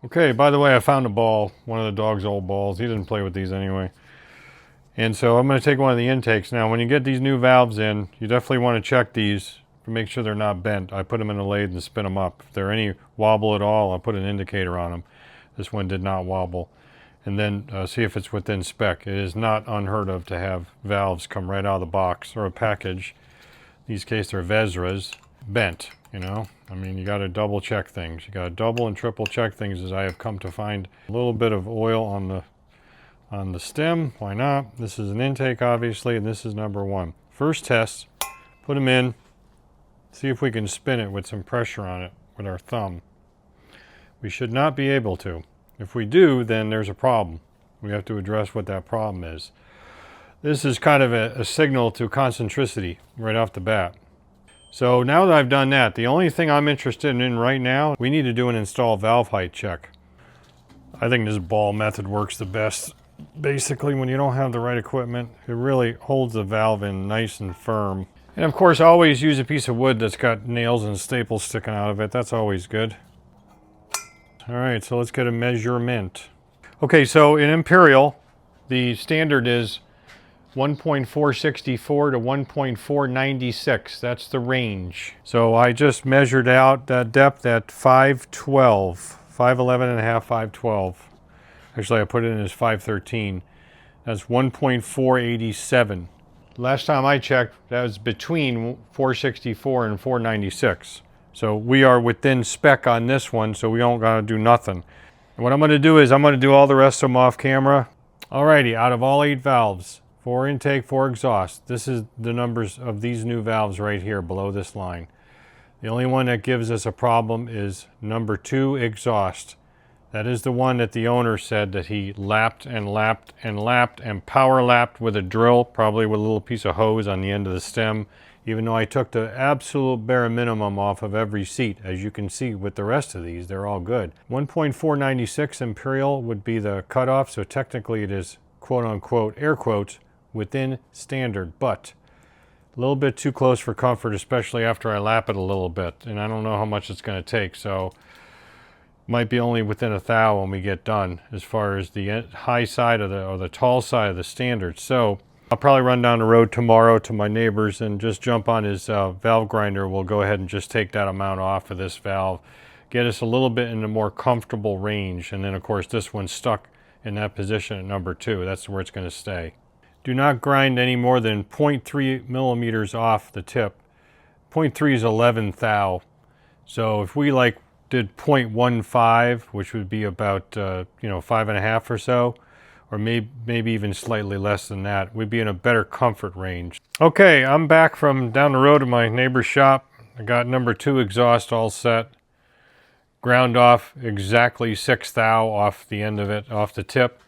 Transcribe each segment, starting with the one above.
Okay, by the way, I found a ball, one of the dog's old balls. He didn't play with these anyway. And so I'm going to take one of the intakes. Now, when you get these new valves in, you definitely want to check these to make sure they're not bent. I put them in a lathe and spin them up. If there any wobble at all, I'll put an indicator on them. This one did not wobble. And then see if it's within spec. It is not unheard of to have valves come right out of the box or a package. In these cases, they're Vezras, bent, you know. I mean, you got to double check things. You got to double and triple check things, as I have come to find. A little bit of oil on the stem. Why not? This is an intake, obviously, and this is number one. First test, put them in, see if we can spin it with some pressure on it with our thumb. We should not be able to. If we do, then there's a problem. We have to address what that problem is. This is kind of a signal to concentricity right off the bat. So now that I've done that, the only thing I'm interested in right now, we need to do an install valve height check. I think this ball method works the best. Basically, when you don't have the right equipment, it really holds the valve in nice and firm. And of course, always use a piece of wood that's got nails and staples sticking out of it. That's always good. All right, so let's get a measurement. Okay, so in Imperial, the standard is 1.464 to 1.496. That's the range. So I just measured out that depth at 512, 511 and a half, 512. Actually, I put it in as 513. That's 1.487. Last time I checked, that was between 464 and 496. So we are within spec on this one, so we don't gotta do nothing. And what I'm gonna do is I'm gonna do all the rest of them off camera. Alrighty, out of all 8 valves, 4 intake, 4 exhaust. This is the numbers of these new valves right here below this line. The only one that gives us a problem is number 2 exhaust. That is the one that the owner said that he lapped and lapped and lapped and power lapped with a drill, probably with a little piece of hose on the end of the stem, even though I took the absolute bare minimum off of every seat. As you can see with the rest of these, they're all good. 1.496 Imperial would be the cutoff, so technically it is quote unquote, air quotes, within standard, but a little bit too close for comfort, especially after I lap it a little bit, and I don't know how much it's going to take, so might be only within a thou when we get done as far as the high side of the tall side of the standard. So I'll probably run down the road tomorrow to my neighbor's and just jump on his valve grinder. We'll go ahead and just take that amount off of this valve, get us a little bit in a more comfortable range, and then of course this one's stuck in that position at number 2. That's where it's going to stay. Do not grind any more than 0.3 millimeters off the tip. 0.3 is 11 thou. So if we did 0.15, which would be about 5.5 or so, or maybe even slightly less than that, we'd be in a better comfort range. Okay, I'm back from down the road to my neighbor's shop. I got number 2 exhaust all set. Ground off exactly 6 thou off the end of it, off the tip.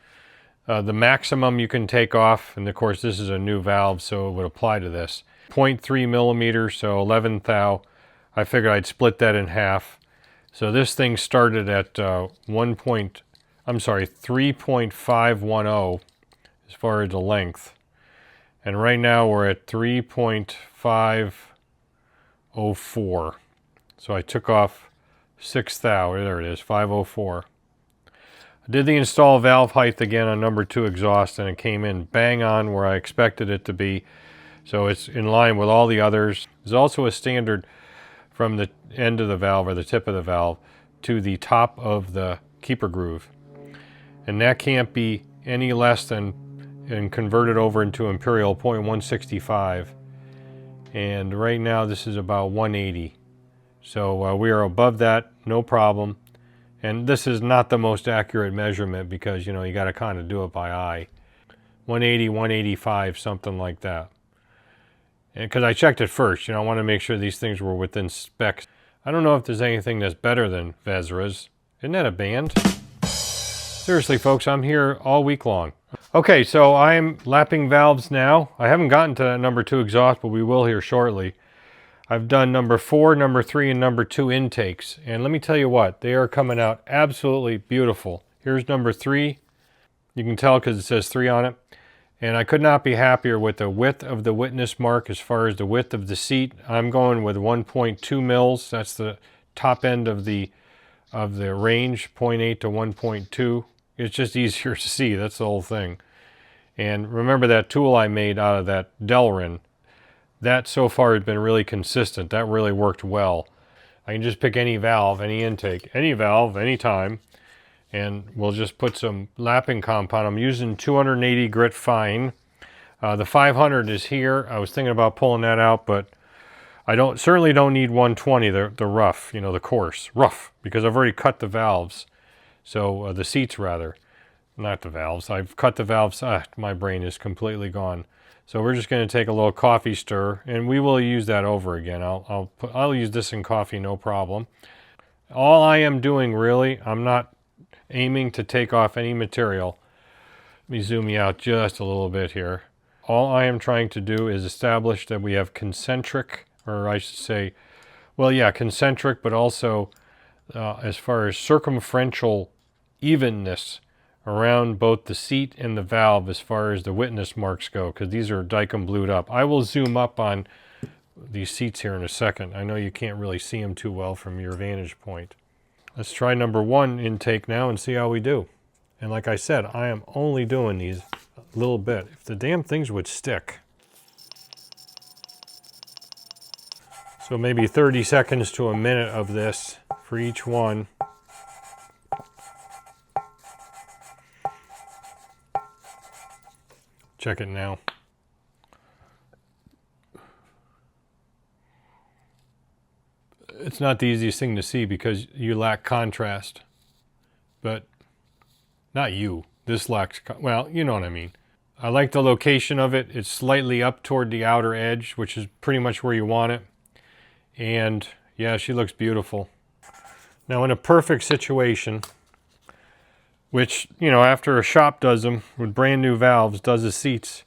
The maximum you can take off, and of course this is a new valve, so it would apply to this. 0.3 millimeters, so 11 thou. I figured I'd split that in half. So this thing started at 3.510 as far as the length. And right now we're at 3.504. So I took off 6 thou, there it is, 504. I did the install valve height again on number 2 exhaust, and it came in bang on where I expected it to be. So it's in line with all the others. There's also a standard from the end of the valve, or the tip of the valve, to the top of the keeper groove. And that can't be any less than, and converted over into Imperial, 0.165. And right now this is about 180. So we are above that, no problem. And this is not the most accurate measurement because, you got to kind of do it by eye. 180, 185, something like that. Because I checked it first, I want to make sure these things were within specs. I don't know if there's anything that's better than Vezras. Isn't that a band? Seriously, folks, I'm here all week long. Okay, so I'm lapping valves now. I haven't gotten to number 2 exhaust, but we will here shortly. I've done number 4, number 3, and number 2 intakes. And let me tell you what, they are coming out absolutely beautiful. Here's number 3. You can tell because it says 3 on it. And I could not be happier with the width of the witness mark as far as the width of the seat. I'm going with 1.2 mils. That's the top end of the of the range, 0.8 to 1.2. It's just easier to see. That's the whole thing. And remember that tool I made out of that Delrin? That so far has been really consistent. That really worked well. I can just pick any valve, any intake, any valve, anytime, and we'll just put some lapping compound. I'm using 280 grit fine. The 500 is here. I was thinking about pulling that out, but I certainly don't need 120, the rough, you know, the coarse, rough, because I've already cut the valves. So the seats rather, not the valves. I've cut the valves. My brain is completely gone. So we're just going to take a little coffee stir, and we will use that over again. I'll use this in coffee, no problem. All I am doing really, I'm not aiming to take off any material. Let me zoom you out just a little bit here. All I am trying to do is establish that we have concentric, or I should say, well, yeah, concentric, but also as far as circumferential evenness around both the seat and the valve as far as the witness marks go, because these are Dykem blued up. I will zoom up on these seats here in a second. I know you can't really see them too well from your vantage point. Let's try number 1 intake now and see how we do. And like I said, I am only doing these a little bit. If the damn things would stick. So maybe 30 seconds to a minute of this for each one. Check it now. It's not the easiest thing to see because you lack contrast. But not you. This lacks, well, you know what I mean. I like the location of it. It's slightly up toward the outer edge, which is pretty much where you want it. And yeah, she looks beautiful. Now in a perfect situation, which, you know, after a shop does them with brand new valves, does the seats,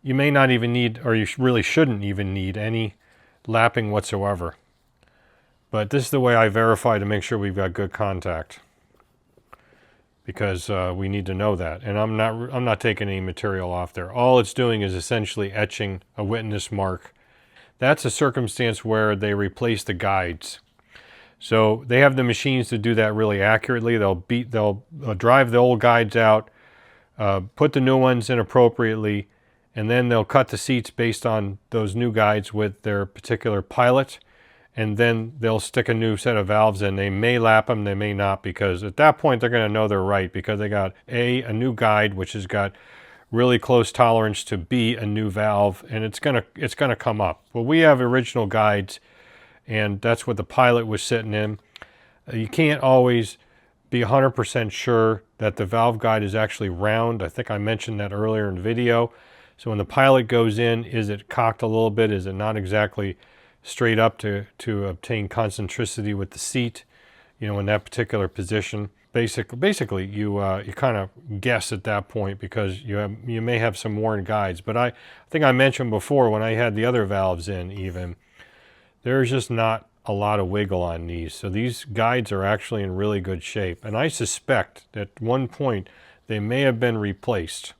you may not even need, or you really shouldn't even need any lapping whatsoever. But this is the way I verify to make sure we've got good contact, because we need to know that. And I'm not taking any material off there. All it's doing is essentially etching a witness mark. That's a circumstance where they replace the guides. So they have the machines to do that really accurately. They'll drive the old guides out, put the new ones in appropriately, and then they'll cut the seats based on those new guides with their particular pilot, and then they'll stick a new set of valves in. They may lap them, they may not, because at that point they're going to know they're right, because they got a new guide which has got really close tolerance to B, a new valve, and it's gonna come up. Well, we have original guides, and that's what the pilot was sitting in. You can't always be 100% sure that the valve guide is actually round. I think I mentioned that earlier in the video. So when the pilot goes in, is it cocked a little bit? Is it not exactly straight up to obtain concentricity with the seat, you know, in that particular position? Basically, you kind of guess at that point, because you may have some worn guides. But I think I mentioned before, when I had the other valves in, even there's just not a lot of wiggle on these. So these guides are actually in really good shape, and I suspect that at one point they may have been replaced.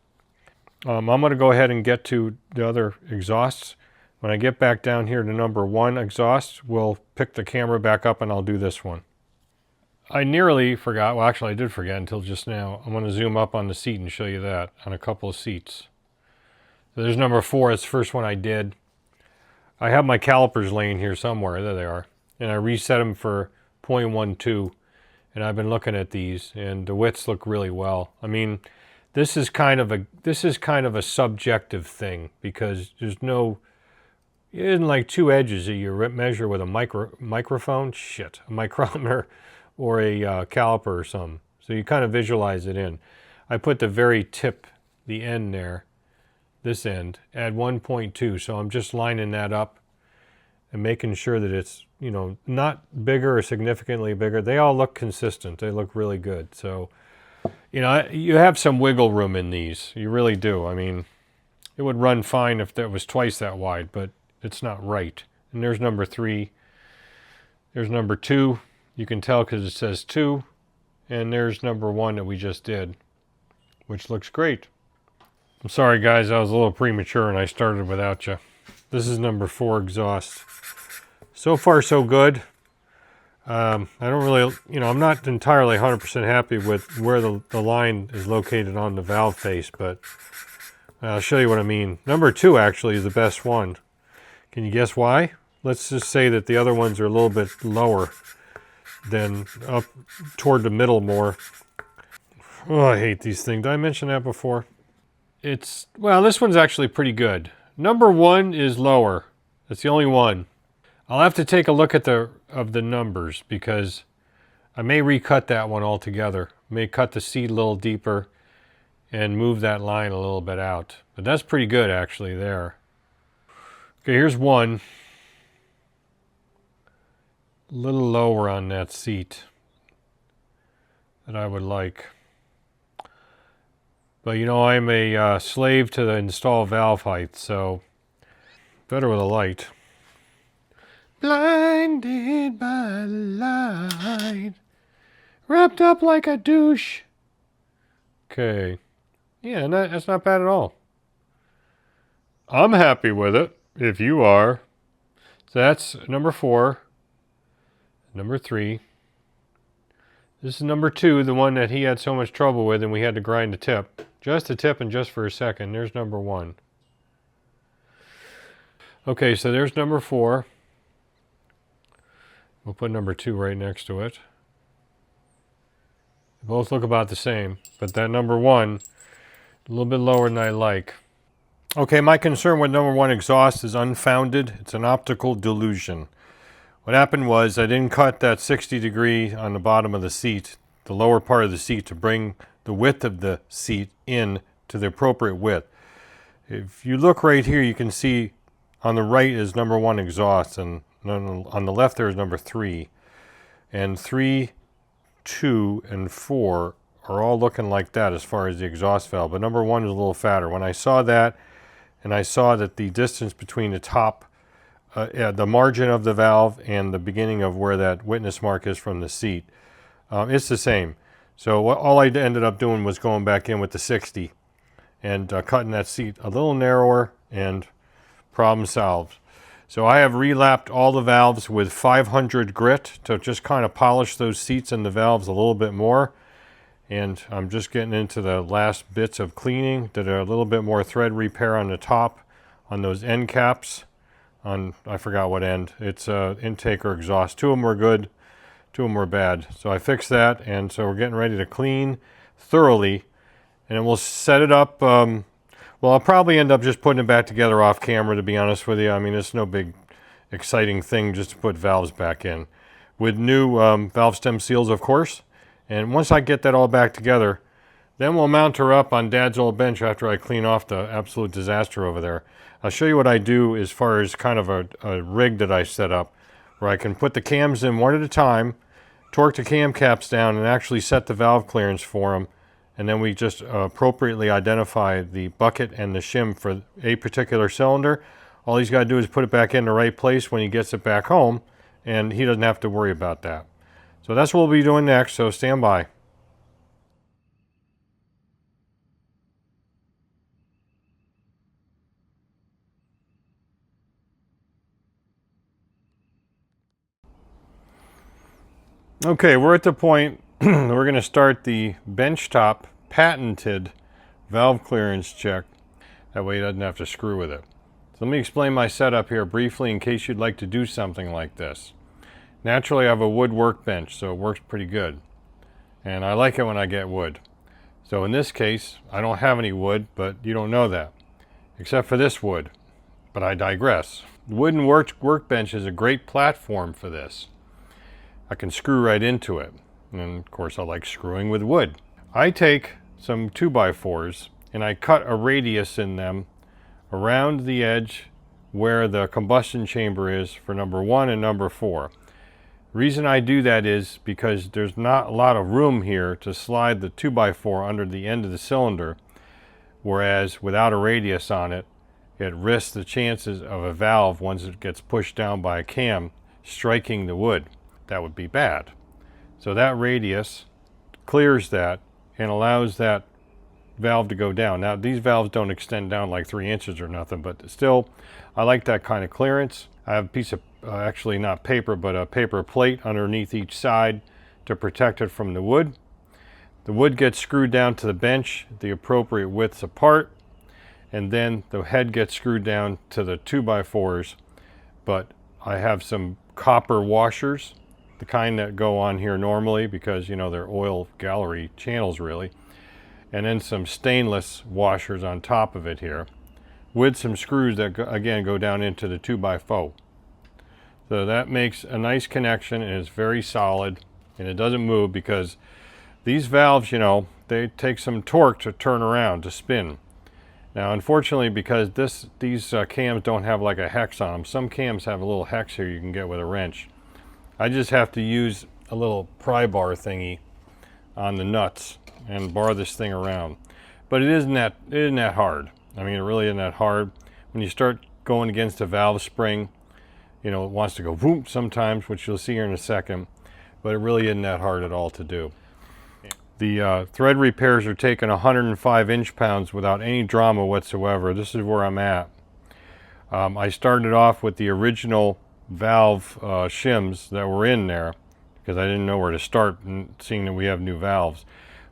I'm going to go ahead and get to the other exhausts. When I get back down here to number 1 exhaust, we'll pick the camera back up and I'll do this one. I nearly forgot, well actually I did forget until just now. I'm going to zoom up on the seat and show you that on a couple of seats. So there's number 4, it's the first one I did. I have my calipers laying here somewhere, there they are. And I reset them for 0.12, and I've been looking at these, and the widths look really well. I mean, this is kind of a subjective thing, because there's no, it isn't like 2 edges that you measure with a microphone, a micrometer, or a caliper or something. So you kind of visualize it in. I put the very tip, the end there, this end, at 1.2. So I'm just lining that up and making sure that it's, you know, not bigger or significantly bigger. They all look consistent. They look really good. So, you know, you have some wiggle room in these. You really do. I mean, it would run fine if that was twice that wide, but it's not right. And there's number 3. There's number 2. You can tell because it says 2. And there's number 1 that we just did, which looks great. I'm sorry guys, I was a little premature and I started without you. This is number 4 exhaust. So far so good. I don't really, I'm not entirely 100% happy with where the line is located on the valve face, but I'll show you what I mean. Number 2 actually is the best one. Can you guess why? Let's just say that the other ones are a little bit lower than up toward the middle more. Oh, I hate these things. Did I mention that before? Well, this one's actually pretty good. Number 1 is lower. That's the only one. I'll have to take a look at the numbers because I may recut that one altogether. May cut the seat a little deeper and move that line a little bit out. But that's pretty good actually there. Okay, here's one. A little lower on that seat that I would like. But I'm a slave to the install valve height, so better with a light. Blinded by light, wrapped up like a douche. Okay. Yeah, that's not bad at all. I'm happy with it, if you are. So that's number 4. Number 3. This is number 2, the one that he had so much trouble with and we had to grind the tip. Just a tip and just for a second. There's number 1. Okay, so there's number 4. We'll put number 2 right next to it. They both look about the same, but that number 1, a little bit lower than I like. Okay, my concern with number 1 exhaust is unfounded. It's an optical delusion. What happened was I didn't cut that 60 degree on the bottom of the seat, the lower part of the seat, to bring the width of the seat in to the appropriate width. If you look right here, you can see on the right is number 1 exhaust, and on the left there is number 3. And 3, 2, and 4 are all looking like that as far as the exhaust valve, but number 1 is a little fatter. When I saw that, and I saw that the distance between the top, the margin of the valve and the beginning of where that witness mark is from the seat, it's the same. So all I ended up doing was going back in with the 60 and cutting that seat a little narrower, and problem solved. So I have relapped all the valves with 500 grit to just kind of polish those seats and the valves a little bit more. And I'm just getting into the last bits of cleaning. Did a little bit more thread repair on the top on those end caps. On, I forgot what end. It's intake or exhaust. 2 of them were good, 2 of them were bad. So I fixed that, and so we're getting ready to clean thoroughly. And then we'll set it up. Well, I'll probably end up just putting it back together off camera, to be honest with you. I mean, it's no big exciting thing just to put valves back in. With new valve stem seals, of course. And once I get that all back together, then we'll mount her up on Dad's old bench after I clean off the absolute disaster over there. I'll show you what I do as far as kind of a rig that I set up, where I can put the cams in one at a time, torque the cam caps down, and actually set the valve clearance for them. And then we just appropriately identify the bucket and the shim for a particular cylinder. All he's got to do is put it back in the right place when he gets it back home, and he doesn't have to worry about that. So that's what we'll be doing next, so stand by. Okay, we're at the point we're going to start the Benchtop patented valve clearance check. That way he doesn't have to screw with it. So let me explain my setup here briefly in case you'd like to do something like this. Naturally, I have a wood workbench, so it works pretty good. And I like it when I get wood. So in this case, I don't have any wood, but you don't know that. Except for this wood. But I digress. The wooden workbench is a great platform for this. I can screw right into it. And of course, I like screwing with wood. I take some 2x4s and I cut a radius in them around the edge where the combustion chamber is for number 1 and number 4. The reason I do that is because there's not a lot of room here to slide the 2x4 under the end of the cylinder, whereas without a radius on it, it risks the chances of a valve, once it gets pushed down by a cam, striking the wood. That would be bad. So that radius clears that and allows that valve to go down. Now, these valves don't extend down like 3 inches or nothing, but still, I like that kind of clearance. I have a piece of actually not paper, but a paper plate underneath each side to protect it from the wood. The wood gets screwed down to the bench the appropriate widths apart, and then the head gets screwed down to the 2x4s. But I have some copper washers, the kind that go on here normally because, you know, they're oil gallery channels really, and then some stainless washers on top of it here, with some screws that again go down into the 2x4. So that makes a nice connection, and it's very solid, and it doesn't move because these valves, you know, they take some torque to turn around, to spin. Now, unfortunately, because these cams don't have like a hex on them, some cams have a little hex here you can get with a wrench. I just have to use a little pry bar thingy on the nuts and bar this thing around. But it isn't that hard. I mean, it really isn't that hard. When you start going against a valve spring, you know, it wants to go whoop sometimes, which you'll see here in a second, but it really isn't that hard at all to do. The thread repairs are taking 105 inch-pounds without any drama whatsoever. This is where I'm at. I started off with the original valve shims that were in there because I didn't know where to start, seeing that we have new valves.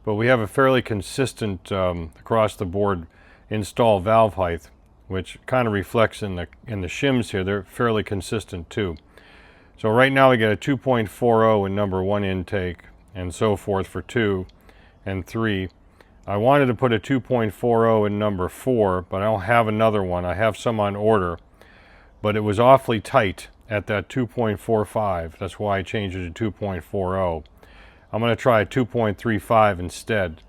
But we have a fairly consistent across the board install valve height, which kind of reflects in the shims here. They're fairly consistent too. So right now we get a 2.40 in number 1 intake, and so forth for 2 and 3. I wanted to put a 2.40 in number 4, but I don't have another one. I have some on order, but it was awfully tight at that 2.45. That's why I changed it to 2.40. I'm going to try a 2.35 instead.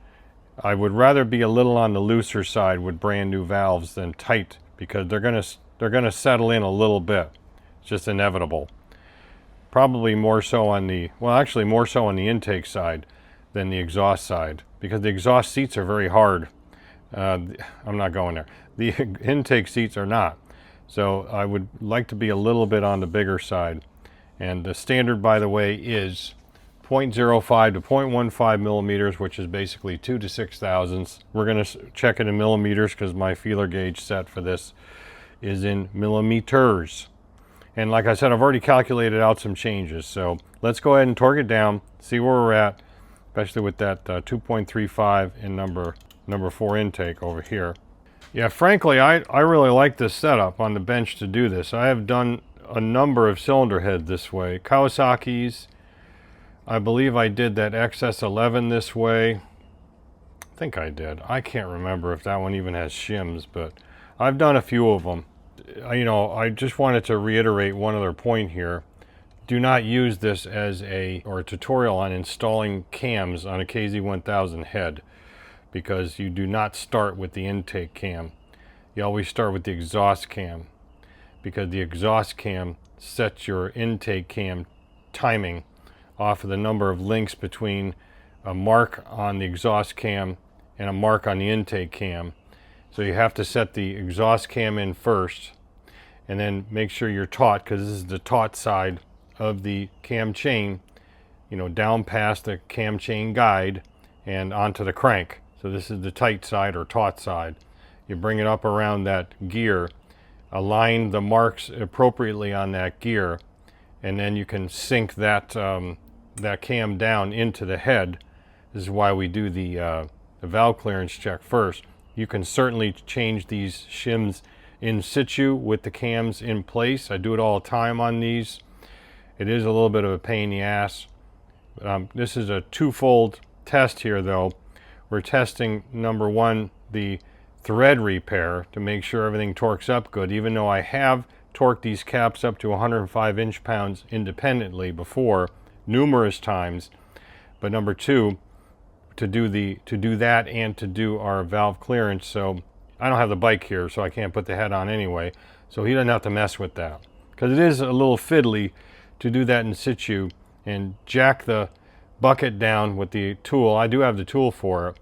I would rather be a little on the looser side with brand new valves than tight, because they're going to settle in a little bit. It's just inevitable. Probably more so on the, well, actually more so on the intake side than the exhaust side, because the exhaust seats are very hard. I'm not going there. The intake seats are not. So I would like to be a little bit on the bigger side. And the standard, by the way, is 0.05 to 0.15 millimeters, which is basically 2 to 6 thousandths. We're going to check it in millimeters because my feeler gauge set for this is in millimeters. And like I said, I've already calculated out some changes. So let's go ahead and torque it down, see where we're at, especially with that 2.35 in number 4 intake over here. Yeah, frankly, I really like this setup on the bench to do this. I have done a number of cylinder heads this way. Kawasaki's, I believe I did that XS11 this way. I think I did. I can't remember if that one even has shims, but I've done a few of them. You know, I just wanted to reiterate one other point here. Do not use this as a tutorial on installing cams on a KZ1000 head, because you do not start with the intake cam. You always start with the exhaust cam, because the exhaust cam sets your intake cam timing off of the number of links between a mark on the exhaust cam and a mark on the intake cam. So you have to set the exhaust cam in first, and then make sure you're taut, because this is the taut side of the cam chain, you know, down past the cam chain guide and onto the crank. So this is the tight side or taut side. You bring it up around that gear, align the marks appropriately on that gear, and then you can sink that that cam down into the head. This is why we do the valve clearance check first. You can certainly change these shims in situ with the cams in place. I do it all the time on these. It is a little bit of a pain in the ass. This is a twofold test here though. We're testing, number one, the thread repair to make sure everything torques up good, even though I have torqued these caps up to 105 inch-pounds independently before numerous times. But number two, to do that and to do our valve clearance. So I don't have the bike here, so I can't put the head on anyway, so he doesn't have to mess with that, because it is a little fiddly to do that in situ and jack the bucket down with the tool. I do have the tool for it,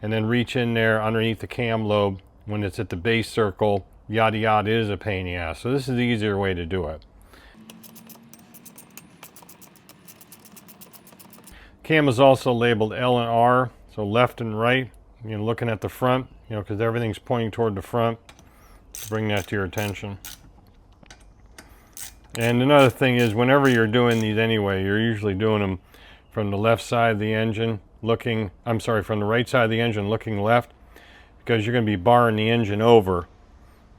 and then reach in there underneath the cam lobe when it's at the base circle, yada yada. It is a pain in the ass. So this is the easier way to do it. Cam is also labeled L and R, so left and right, you know, looking at the front, you know, because everything's pointing toward the front. Bring that to your attention. And another thing is, whenever you're doing these anyway, you're usually doing them from the left side of the engine looking, I'm sorry, from the right side of the engine looking left, because you're going to be barring the engine over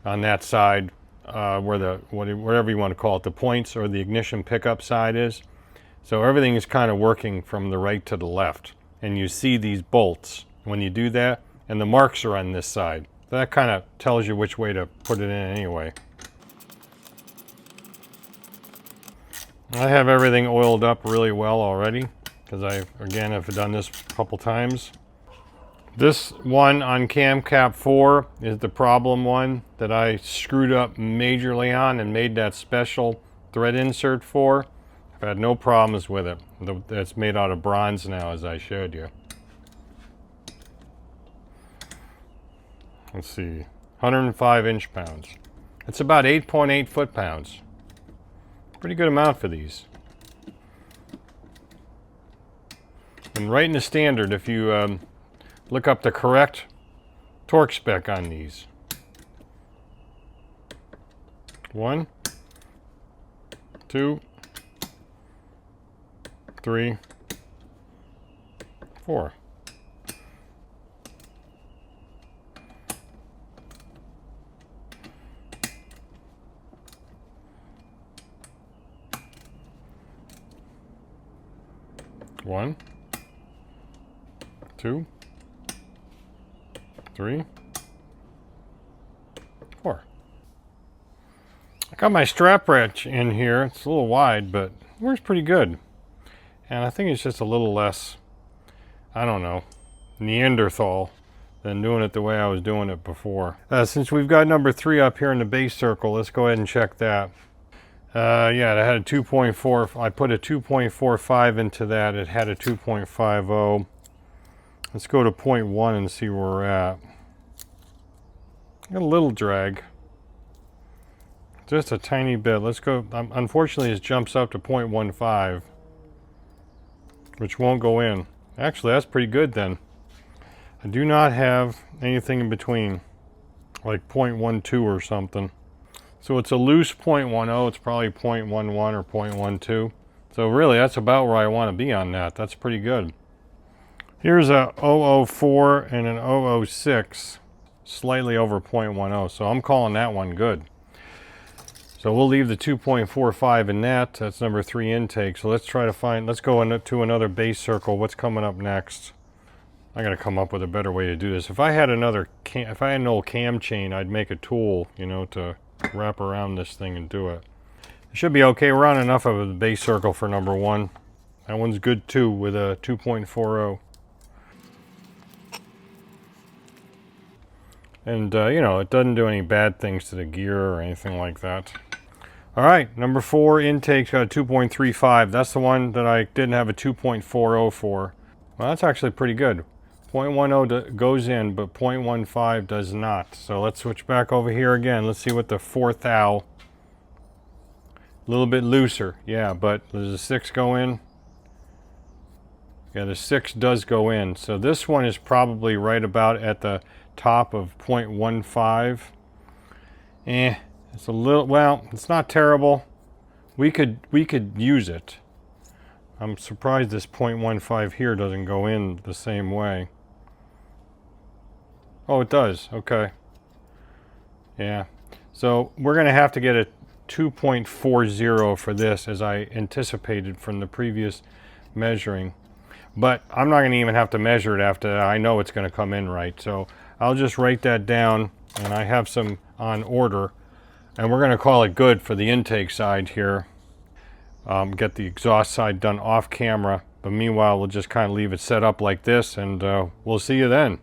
on that side where the, whatever you want to call it, the points or the ignition pickup side is. So everything is kind of working from the right to the left. And you see these bolts when you do that, and the marks are on this side. So that kind of tells you which way to put it in anyway. I have everything oiled up really well already, because I, again, have done this a couple times. This one on cam cap 4 is the problem one that I screwed up majorly on and made that special thread insert for. I've had no problems with it. It's made out of bronze now, as I showed you. Let's see, 105 inch-pounds. It's about 8.8 foot-pounds. Pretty good amount for these. And right in the standard, if you look up the correct torque spec on these. 1, 2, 3, 4. One, 2, 3, 4. I got my strap wrench in here. It's a little wide, but it works pretty good. And I think it's just a little less, I don't know, Neanderthal than doing it the way I was doing it before. Since we've got number 3 up here in the base circle, let's go ahead and check that. Yeah, it had a 2.4. I put a 2.45 into that. It had a 2.50. Let's go to 0.1 and see where we're at. Got a little drag. Just a tiny bit. Let's go. Unfortunately, it jumps up to 0.15, which won't go in. Actually, that's pretty good then. I do not have anything in between, like 0.12 or something. So it's a loose 0.10, it's probably 0.11 or 0.12. So really, that's about where I want to be on that. That's pretty good. Here's a 004 and an 006, slightly over 0.10, so I'm calling that one good. So we'll leave the 2.45 in that. That's number 3 intake. So let's try to find, let's go into another base circle. What's coming up next? I gotta come up with a better way to do this. If I had another, if I had an old cam chain, I'd make a tool, you know, to wrap around this thing and do it. It should be okay. We're on enough of a base circle for number 1. That one's good too with a 2.40. And you know, it doesn't do any bad things to the gear or anything like that. All right, number 4 intake's got a 2.35. That's the one that I didn't have a 2.40 for. Well, that's actually pretty good. 0.10 goes in, but 0.15 does not. So let's switch back over here again. Let's see what the 4th thou. A little bit looser, yeah, but does the 6 go in? Yeah, the 6 does go in. So this one is probably right about at the top of 0.15. It's a little, well, it's not terrible. We could use it. I'm surprised this 0.15 here doesn't go in the same way. Oh, it does. Okay. Yeah. So we're going to have to get a 2.40 for this, as I anticipated from the previous measuring. But I'm not going to even have to measure it after that. I know it's going to come in right. So I'll just write that down, and I have some on order. And we're going to call it good for the intake side here. Get the exhaust side done off camera. But meanwhile, we'll just kind of leave it set up like this, and we'll see you then.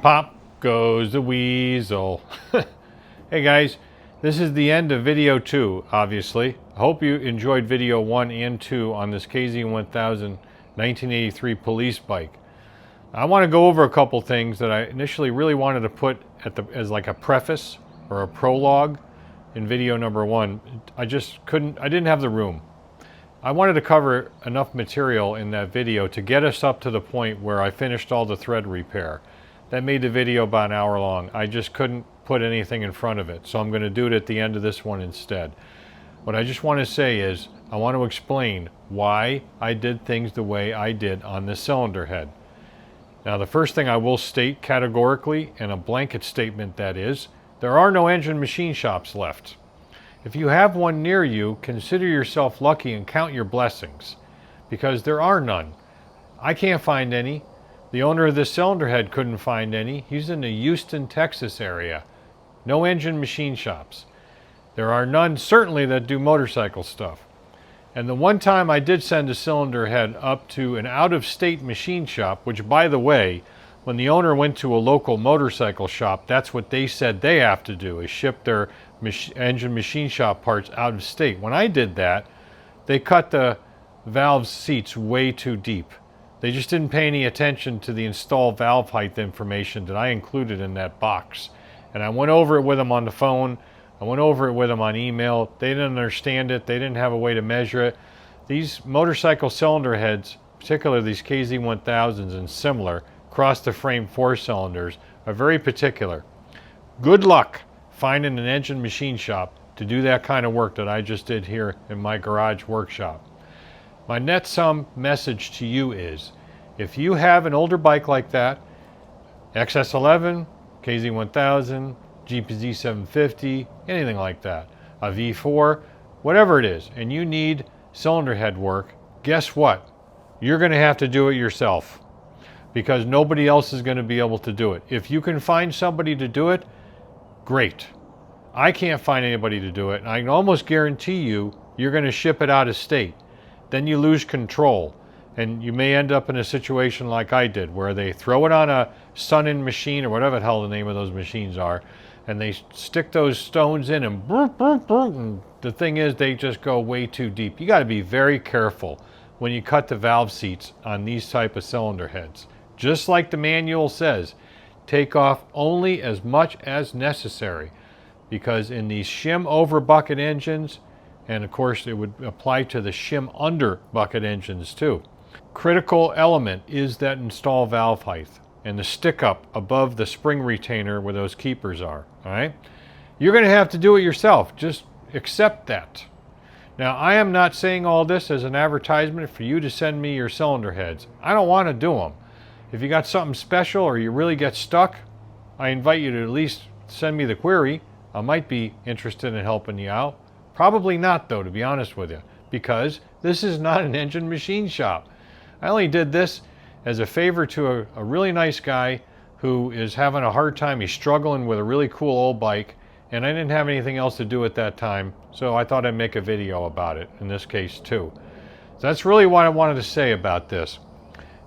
Pop goes the weasel. Hey guys, this is the end of video 2, obviously. I hope you enjoyed video 1 and 2 on this KZ1000 1983 police bike. I want to go over a couple things that I initially really wanted to put as like a preface or a prologue in video number 1. I didn't have the room. I wanted to cover enough material in that video to get us up to the point where I finished all the thread repair. That made the video about an hour long. I just couldn't put anything in front of it, so I'm going to do it at the end of this one instead. What I just want to say is, I want to explain why I did things the way I did on this cylinder head. Now, the first thing I will state categorically, and a blanket statement that is, there are no engine machine shops left. If you have one near you, consider yourself lucky and count your blessings, because there are none. I can't find any. The owner of this cylinder head couldn't find any. He's in the Houston, Texas area. No engine machine shops. There are none, certainly, that do motorcycle stuff. And the one time I did send a cylinder head up to an out-of-state machine shop, which, by the way, when the owner went to a local motorcycle shop, that's what they said they have to do, is ship their engine machine shop parts out of state. When I did that, they cut the valve seats way too deep. They just didn't pay any attention to the installed valve height information that I included in that box. And I went over it with them on the phone. I went over it with them on email. They didn't understand it. They didn't have a way to measure it. These motorcycle cylinder heads, particularly these KZ1000s and similar, across the frame 4 cylinders, are very particular. Good luck finding an engine machine shop to do that kind of work that I just did here in my garage workshop. My net sum message to you is, if you have an older bike like that, XS11, KZ1000, GPZ750, anything like that, a V4, whatever it is, and you need cylinder head work, guess what? You're going to have to do it yourself, because nobody else is going to be able to do it. If you can find somebody to do it, great. I can't find anybody to do it, and I can almost guarantee you, you're going to ship it out of state. Then you lose control, and you may end up in a situation like I did, where they throw it on a Sun-In machine, or whatever the hell the name of those machines are, and they stick those stones in, and, and the thing is, they just go way too deep. You got to be very careful when you cut the valve seats on these type of cylinder heads. Just like the manual says, take off only as much as necessary, because in these shim over bucket engines, and of course it would apply to the shim under bucket engines too, critical element is that install valve height and the stick up above the spring retainer where those keepers are. All right, you're going to have to do it yourself. Just accept that. Now, I am not saying all this as an advertisement for you to send me your cylinder heads. I don't want to do them. If you got something special or you really get stuck, I invite you to at least send me the query. I might be interested in helping you out. Probably not, though, to be honest with you, because this is not an engine machine shop. I only did this as a favor to a really nice guy who is having a hard time. He's struggling with a really cool old bike, and I didn't have anything else to do at that time, so I thought I'd make a video about it, in this case too. So that's really what I wanted to say about this.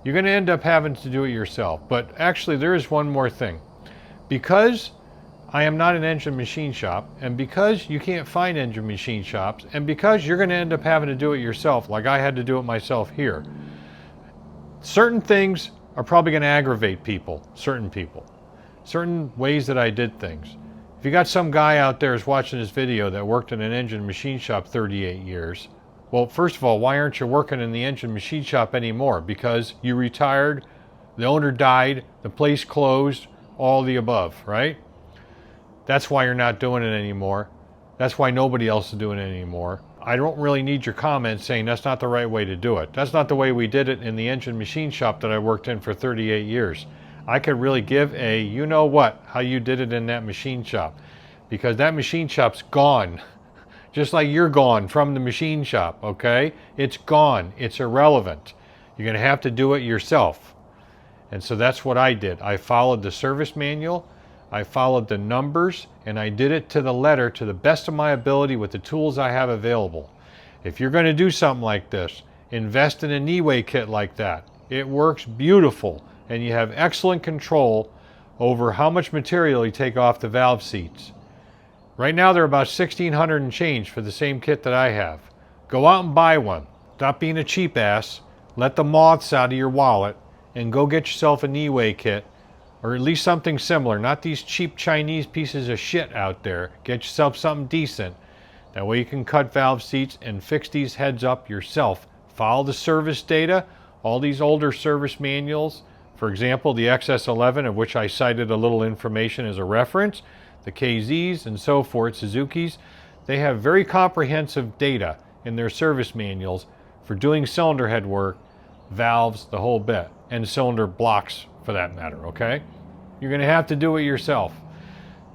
You're going to end up having to do it yourself, but actually there is one more thing. Because I am not an engine machine shop, and because you can't find engine machine shops, and because you're going to end up having to do it yourself, like I had to do it myself here, certain things are probably going to aggravate people, certain ways that I did things. If you got some guy out there who's watching this video that worked in an engine machine shop 38 years, well, first of all, why aren't you working in the engine machine shop anymore? Because you retired, the owner died, the place closed, all the above, right? That's why you're not doing it anymore. That's why nobody else is doing it anymore. I don't really need your comments saying that's not the right way to do it. That's not the way we did it in the engine machine shop that I worked in for 38 years. I could really give a you know what, how you did it in that machine shop. Because that machine shop's gone. Just like you're gone from the machine shop, okay? It's gone. It's irrelevant. You're going to have to do it yourself. And so that's what I did. I followed the service manual. I followed the numbers, and I did it to the letter to the best of my ability with the tools I have available. If you're going to do something like this, invest in a knee-way kit like that. It works beautiful, and you have excellent control over how much material you take off the valve seats. Right now they're about $1,600 and change for the same kit that I have. Go out and buy one. Stop being a cheap ass. Let the moths out of your wallet and go get yourself a knee-way kit, or at least something similar. Not these cheap Chinese pieces of shit out there. Get yourself something decent. That way you can cut valve seats and fix these heads up yourself. Follow the service data. All these older service manuals, for example, the XS11, of which I cited a little information as a reference, the KZs and so forth, Suzuki's, they have very comprehensive data in their service manuals for doing cylinder head work, valves, the whole bit, and cylinder blocks for that matter, okay? You're going to have to do it yourself.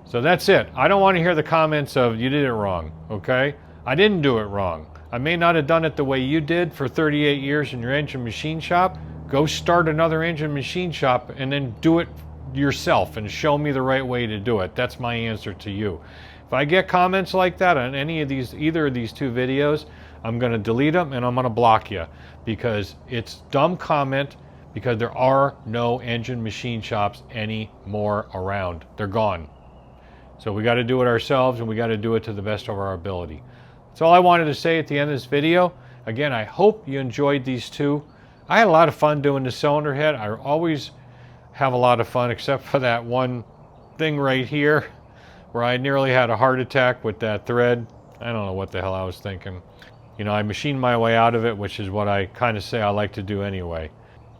So that's it. I don't want to hear the comments of, you did it wrong, okay? I didn't do it wrong. I may not have done it the way you did for 38 years in your engine machine shop. Go start another engine machine shop and then do it yourself and show me the right way to do it. That's my answer to you. If I get comments like that on any of these, either of these two videos, I'm going to delete them and I'm going to block you, because it's dumb comment, because there are no engine machine shops anymore around. They're gone. So we got to do it ourselves, and we got to do it to the best of our ability. That's all I wanted to say at the end of this video. Again, I hope you enjoyed these two. I had a lot of fun doing the cylinder head. I always have a lot of fun, except for that one thing right here where I nearly had a heart attack with that thread. I don't know what the hell I was thinking. You know, I machined my way out of it, which is what I kind of say I like to do anyway.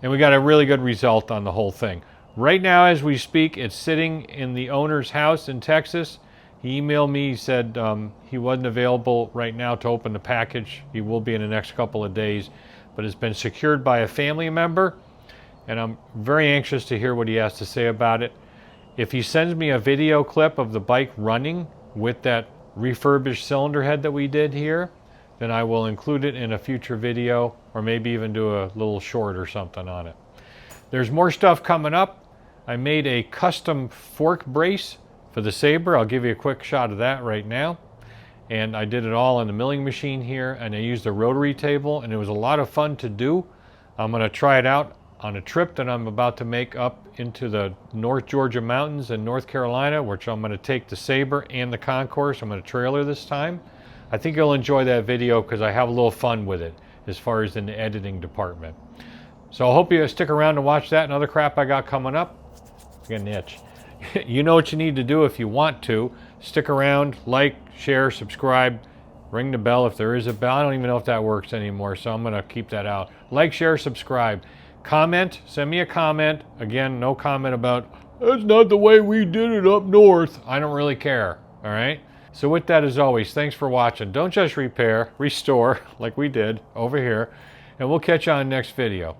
And we got a really good result on the whole thing. Right now, as we speak, it's sitting in the owner's house in Texas. He emailed me, he said he wasn't available right now to open the package. He will be in the next couple of days, but it's been secured by a family member, and I'm very anxious to hear what he has to say about it. If he sends me a video clip of the bike running with that refurbished cylinder head that we did here, then I will include it in a future video, or maybe even do a little short or something on it. There's more stuff coming up. I made a custom fork brace for the Sabre. I'll give you a quick shot of that right now. And I did it all on the milling machine here, and I used a rotary table, and it was a lot of fun to do. I'm going to try it out on a trip that I'm about to make up into the North Georgia mountains in North Carolina, which I'm going to take the Sabre and the Concourse. I'm going to trailer this time. I think you'll enjoy that video because I have a little fun with it as far as in the editing department. So I hope you stick around to watch that and other crap I got coming up. I got an itch. You know what you need to do if you want to. Stick around, like, share, subscribe, ring the bell if there is a bell. I don't even know if that works anymore, so I'm going to keep that out. Like, share, subscribe. Comment, send me a comment. Again, no comment about, that's not the way we did it up north. I don't really care, all right? So with that, as always, thanks for watching. Don't just repair, restore, like we did over here, and we'll catch you on the next video.